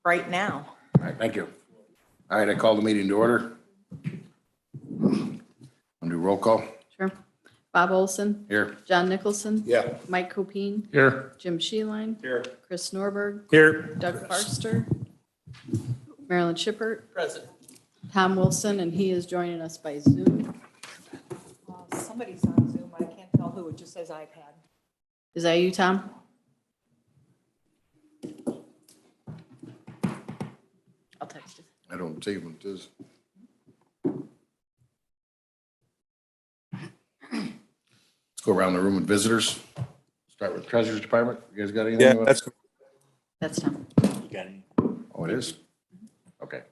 right now. All right, thank you. All right, I call the meeting to order. Want to do roll call? Sure. Bob Olson, Here. John Nicholson. Yeah. Mike Copine, Here. Jim Sheeline, Here. Chris Norberg, Here. Doug Farster, Marilyn Shippert, Present. Tom Wilson, and he is joining us by Zoom. Somebody's on Zoom. I can't tell who. It just says iPad. Is that you, Tom? I'll text you. I don't see what it is. Let's go around the room with visitors. Start with Treasurer's Department. You guys got anything? Yeah, that's That's Tom. Oh, it is? Okay.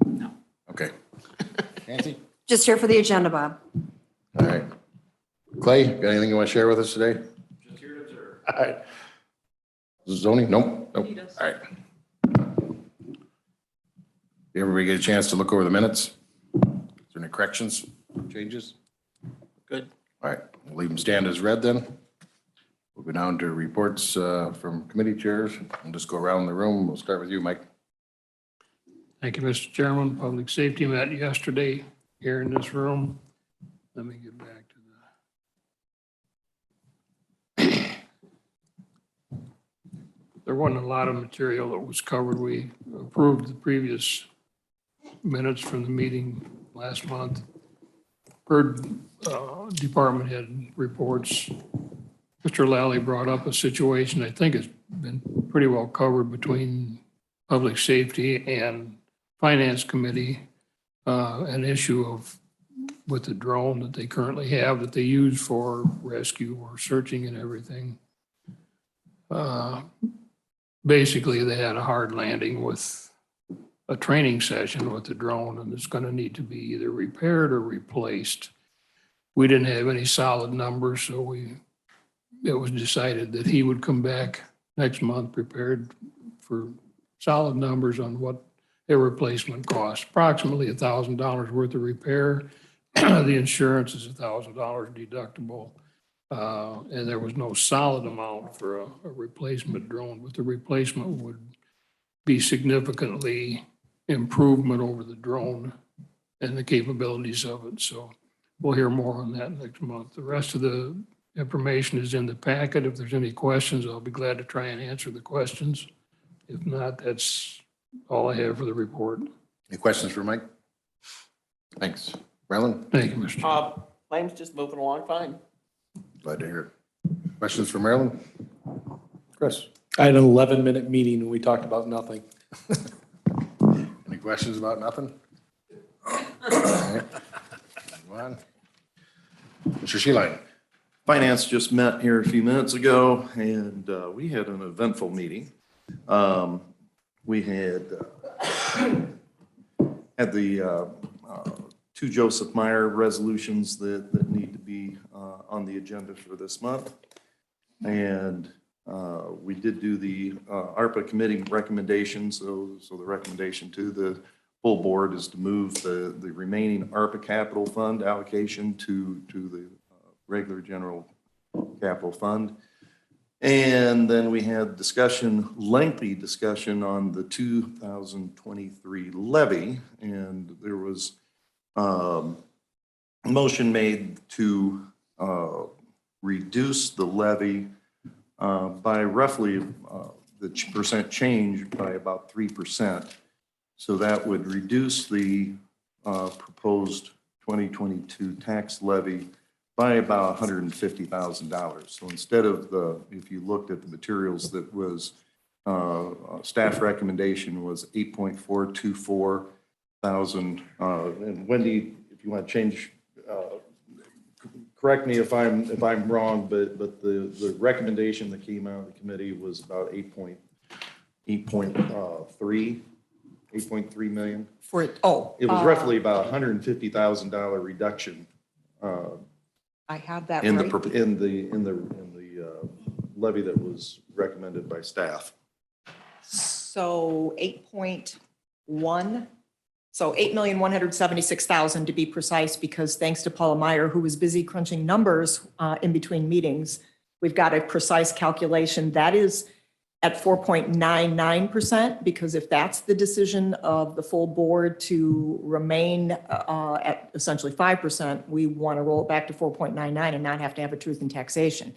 No. Okay. Nancy? Just here for the agenda, Bob. All right. Clay, got anything you want to share with us today? Just here to observe. All right. Zoning? Nope. Nope. All right. Did everybody get a chance to look over the minutes? Is there any corrections, changes? Good. All right, we'll leave them stand as read then. We'll go down to reports from committee chairs. We'll just go around the room. We'll start with you, Mike. Thank you, Mr. Chairman. Public Safety met yesterday here in this room. Let me get back to the. There wasn't a lot of material that was covered. We approved the previous minutes from the meeting last month. Heard department head reports. Mr. Lally brought up a situation I think has been pretty well covered between Public Safety and Finance Committee, an issue of with the drone that they currently have that they use for rescue or searching and everything. Basically, they had a hard landing with a training session with the drone, and it's going to need to be either repaired or replaced. We didn't have any solid numbers, so it was decided that he would come back next month prepared for solid numbers on what a replacement costs. Approximately $1,000 worth of repair. The insurance is $1,000 deductible. And there was no solid amount for a replacement drone, but the replacement would be significantly improvement over the drone and the capabilities of it. So we'll hear more on that next month. The rest of the information is in the packet. If there's any questions, I'll be glad to try and answer the questions. If not, that's all I have for the report. Any questions for Mike? Thanks. Marilyn? Thank you, Mr. Chairman. Mine's just moving along fine. Glad to hear it. Questions for Marilyn? Chris? I had an 11-minute meeting and we talked about nothing. Any questions about nothing? All right. Move on. Mr. Sheeline? Finance just met here a few minutes ago, and we had an eventful meeting. We had the two Joseph Meyer resolutions that need to be on the agenda for this month. And we did do the ARPA committee recommendation. So the recommendation to the full board is to move the remaining ARPA capital fund allocation to the regular general capital fund. And then we had lengthy discussion on the 2023 levy. And there was a motion made to reduce the levy by roughly the percent change by about 3%. So that would reduce the proposed 2022 tax levy by about $150,000. So instead of if you looked at the materials that was, staff recommendation was 8.424 thousand. And Wendy, if you want to change, correct me if I'm wrong, but the recommendation that came out of the committee was about 8.3 million. It was roughly about $150,000 reduction. I have that in right. the levy that was recommended by staff. So 8.1, so 8,176,000 to be precise, because thanks to Paula Meyer, who was busy crunching numbers in between meetings, We've got a precise calculation that is at 4.99%, because if that's the decision of the full board to remain at essentially 5%, we want to roll it back to 4.99 and not have to have a truth in taxation.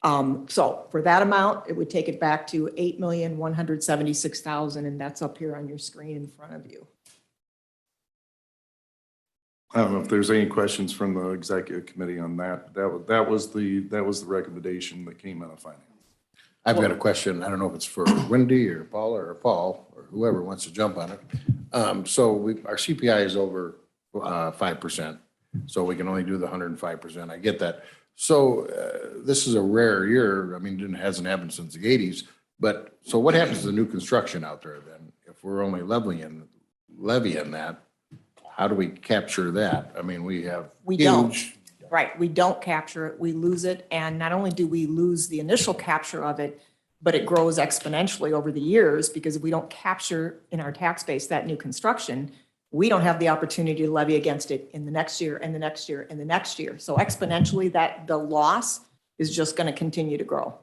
So for that amount, it would take it back to 8,176,000, and that's up here on your screen in front of you. I don't know if there's any questions from the executive committee on that. That was the recommendation that came out of finance. I've got a question. I don't know if it's for Wendy or Paula or Paul or whoever wants to jump on it. So our CPI is over 5%, so we can only do the 105%. I get that. So this is a rare year. I mean, it hasn't happened since the 80s. But so what happens to the new construction out there then? If we're only levying that, how do we capture that? I mean, we have We don't. huge. Right, we don't capture it, we lose it, and not only do we lose the initial capture of it, but it grows exponentially over the years, because if we don't capture in our tax base that new construction, we don't have the opportunity to levy against it in the next year and the next year and the next year. So exponentially, that the loss is just going to continue to grow.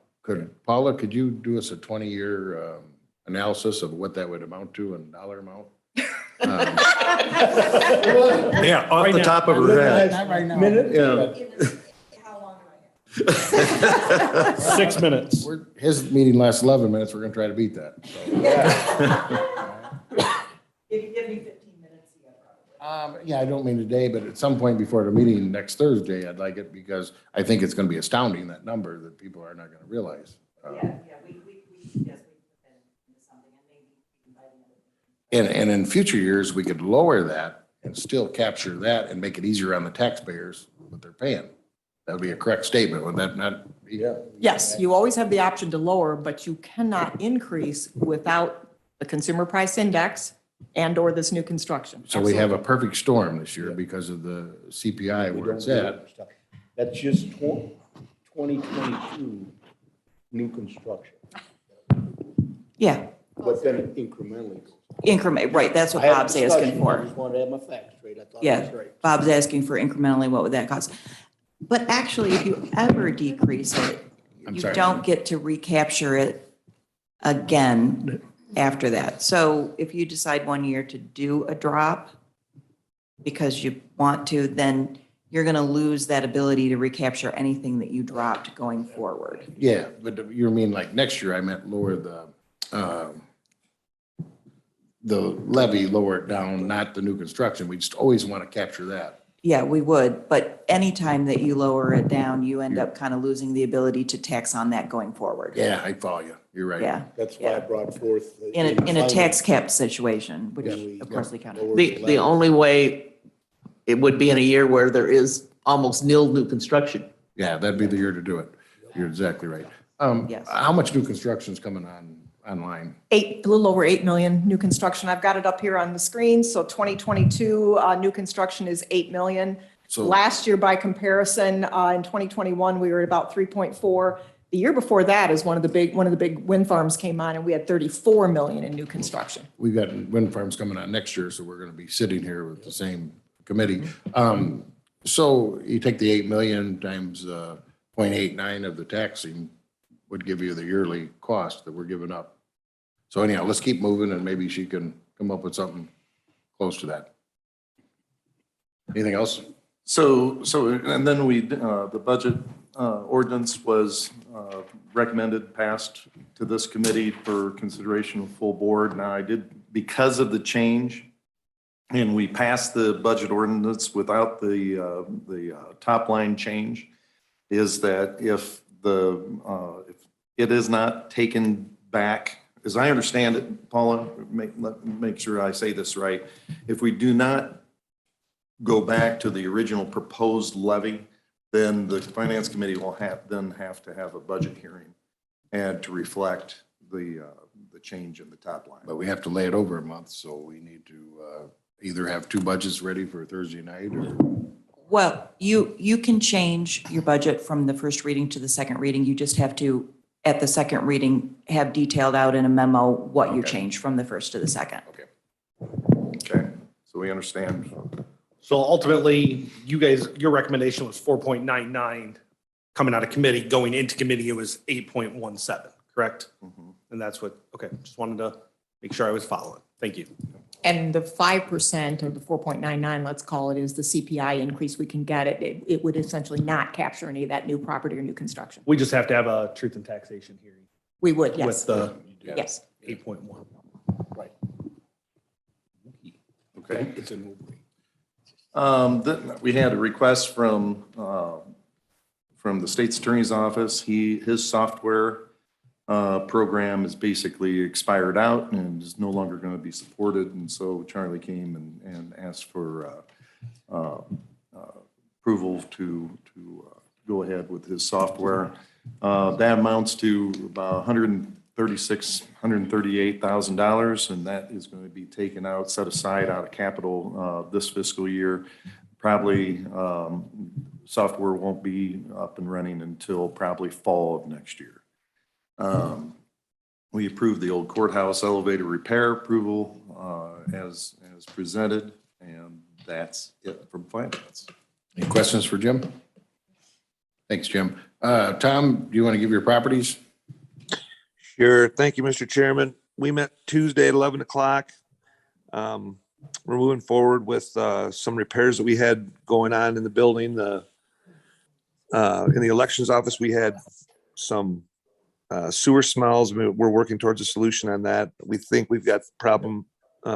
Paula, could you do us a 20-year analysis of what that would amount to in dollar amount? Yeah, off the top of her head. Not right now. Yeah. How long do I have? 6 minutes. His meeting lasts 11 minutes. We're going to try to beat that. So. Give me 15 minutes here, probably. Yeah, I don't mean today, but at some point before the meeting next Thursday, I'd like it, because I think it's going to be astounding, that number that people are not going to realize. We yes, we put that into something, and maybe we can And in future years, we could lower that and still capture that and make it easier on the taxpayers what they're paying. That would be a correct statement, would that not be? Yeah. Yes, you always have the option to lower, but you cannot increase without the consumer price index and or this new construction. So we have a perfect storm this year because of the CPI where it's at. That's just 2022 new construction, Yeah, but then it incrementally goes. Increment, right, that's what I had a Bob's discussion, asking I for. just wanted to have my facts straight. I thought that Yeah, was right. Bob's asking for incrementally, what would that cost? But actually, if you ever decrease it, I'm you sorry. don't get to recapture it again after that. So if you decide one year to do a drop because you want to, then you're going to lose that ability to recapture anything that you dropped going forward. Yeah, but you mean like next year, I meant lower the levy, lower it down, not the new construction. We just always want to capture that. Yeah, we would, but anytime that you lower it down, you end up kind of losing the ability to tax on that going forward. Yeah, I follow you. You're right. Yeah. That's why I brought forth. In a tax cap situation, which of course they count. The only way it would be in a year where there is almost nil new construction. Yeah, that'd be the year to do it. You're exactly right. Yes. How much new construction's coming online? a little over 8 million new construction. I've got it up here on the screen. So 2022 new construction is 8 million. So- Last year, by comparison, in 2021, we were at about 3.4. The year before that is one of the big wind farms came on, and we had 34 million in new construction. We've got wind farms coming on next year, so we're going to be sitting here with the same committee. So you take the 8 million times 0.89 of the taxing would give you the yearly cost that we're giving up. So anyhow, let's keep moving, and maybe she can come up with something close to that. Anything else? So, and then the budget ordinance was recommended, passed to this committee for consideration of full board. Now, because of the change, and we passed the budget ordinance without the top line change, is that if it is not taken back, as I understand it, Paula, make sure I say this right. If we do not go back to the original proposed levy, then the finance committee will have to have a budget hearing and to reflect the change in the top line. But we have to lay it over a month, so we need to either have two budgets ready for Thursday night or. Well, you can change your budget from the first reading to the second reading. You just have to, at the second reading, have detailed out in a memo what you Okay. changed from the first to the second. Okay, so we understand. So ultimately, you guys, your recommendation was 4.99 coming out of committee, going into committee, it was 8.17, correct? And that's what, okay, just wanted to make sure I was following. Thank you. And the 5% or the 4.99, let's call it, is the CPI increase we can get. It would essentially not capture any of that new property or new construction. We just have to have a truth and taxation hearing We would, with yes. the Yes. 8.1. Right. Okay. It's a no-brainer. Then we had a request from the state's attorney's office. His software program is basically expired out and is no longer going to be supported. And so Charlie came and asked for approval to go ahead with his software. That amounts to about $138,000, and that is going to be taken out, set aside out of capital this fiscal year. Probably software won't be up and running until probably fall of next year. We approved the old courthouse elevator repair approval as presented, and that's it from finance. Any questions for Jim? Thanks, Jim. Tom, do you want to give your properties? Sure. Thank you, Mr. Chairman. We met Tuesday at 11 o'clock. We're moving forward with some repairs that we had going on in the building. In the elections office, we had some sewer smells. We're working towards a solution on that. We think we've got the problem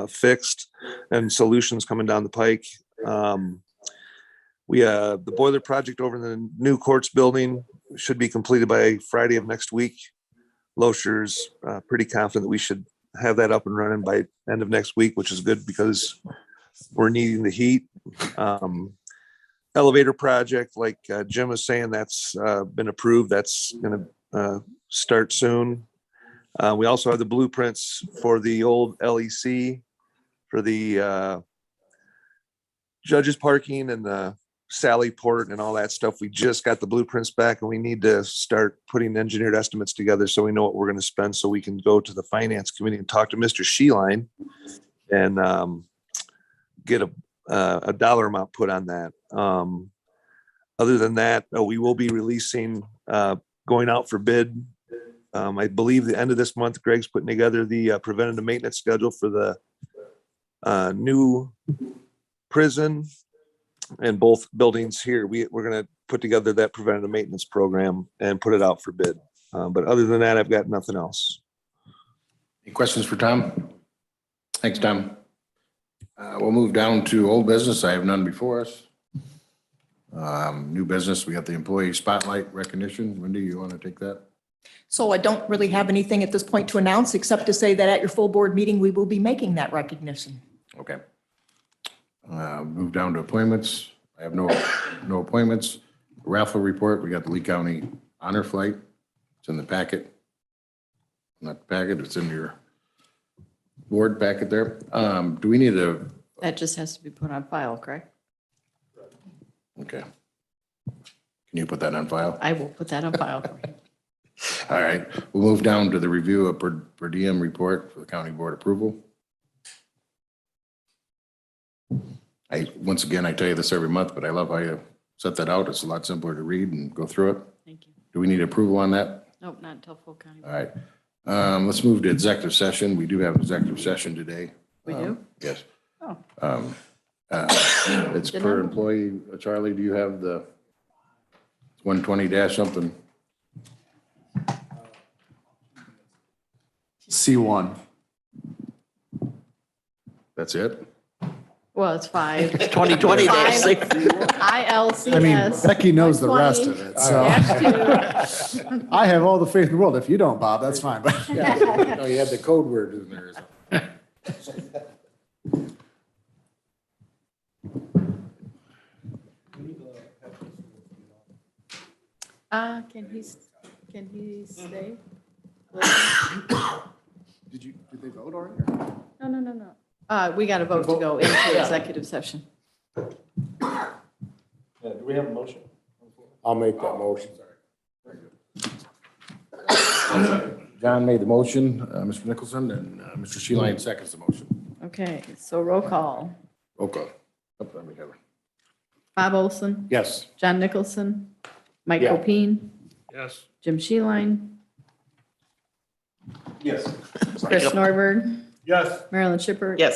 fixed and solutions coming down the pike. The boiler project over in the new courts building should be completed by Friday of next week. Loescher's pretty confident that we should have that up and running by end of next week, which is good because we're needing the heat. Elevator project, like Jim was saying, that's been approved. That's going to start soon. We also have the blueprints for the old LEC for the judges parking and the Sally Port and all that stuff. We just got the blueprints back and we need to start putting engineered estimates together so we know what we're going to spend so we can go to the finance committee and talk to Mr. Sheeline and get a dollar amount put on that. Other than that, we will be releasing, going out for bid. I believe the end of this month, Greg's putting together the preventative maintenance schedule for the new prison and both buildings here. We're going to put together that preventative maintenance program and put it out for bid. But other than that, I've got nothing else. Any questions for Tom? Thanks, Tom. We'll move down to old business. I have none before us. New business, we got the employee spotlight recognition. Wendy, you want to take that? So I don't really have anything at this point to announce, except to say that at your full board meeting, we will be making that recognition. Okay. Move down to appointments. I have no appointments. Raffle report, we got the Lee County Honor Flight. It's in the packet. Not the packet, it's in your board packet there. Do we need a, That just has to be put on file, correct? okay. Can you put that on file? I will put that on file for you. All right, we'll move down to the review of per diem report for the county board approval. Once again, I tell you this every month, but I love how you set that out. It's a lot simpler to read and go through it. Thank you. Do we need approval on that? Nope, not until full county. All right. Let's move to executive session. We do have executive session today. We do? Yes. Oh. It's per employee. Charlie, do you have the 120 dash something? C1. That's it? Well, it's 5. 2020 dash six. ILCS. I mean, Becky knows the rest of it, so. -2. I have all the faith in the world. If you don't, Bob, that's fine. But No, you had the code word in there. Can he stay? did they vote already? No. We got to vote to go into executive session. Do we have a motion? I'll make that motion. John made the motion, Mr. Nicholson, and Mr. Sheeline seconds the motion. Okay, so roll call. Roll call. Oh, let me have it. Bob Olson, Yes. John Nicholson, Mike Yeah. Copine, Yes. Jim Sheeline, Yes. Chris Norberg, Yes. Marilyn Shippert. Yes.